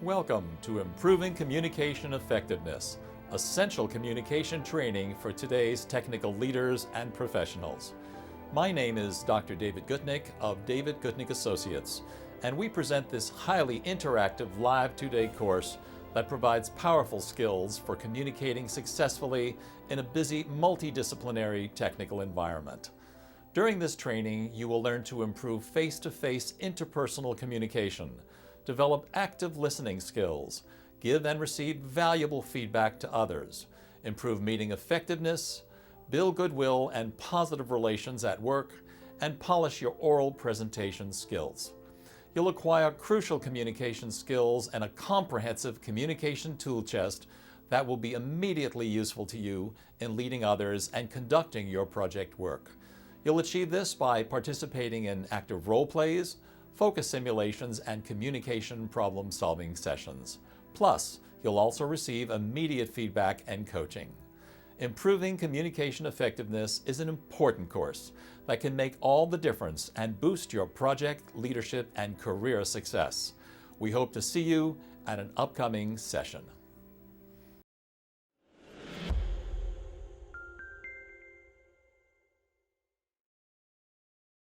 Welcome to Improving Communication Effectiveness, essential communication training for today's technical leaders and professionals. My name is Dr. David Gutnick of David Gutnick Associates, and we present this highly interactive live two-day course that provides powerful skills for communicating successfully in a busy, multidisciplinary technical environment. During this training, you will learn to improve face-to-face interpersonal communication, develop active listening skills, give and receive valuable feedback to others, improve meeting effectiveness, build goodwill and positive relations at work, and polish your oral presentation skills. You'll acquire crucial communication skills and a comprehensive communication tool chest that will be immediately useful to you in leading others and conducting your project work. You'll achieve this by participating in active role plays, focus simulations, and communication problem-solving sessions. Plus, you'll also receive immediate feedback and coaching. Improving Communication Effectiveness is an important course that can make all the difference and boost your project, leadership, and career success. We hope to see you at an upcoming session.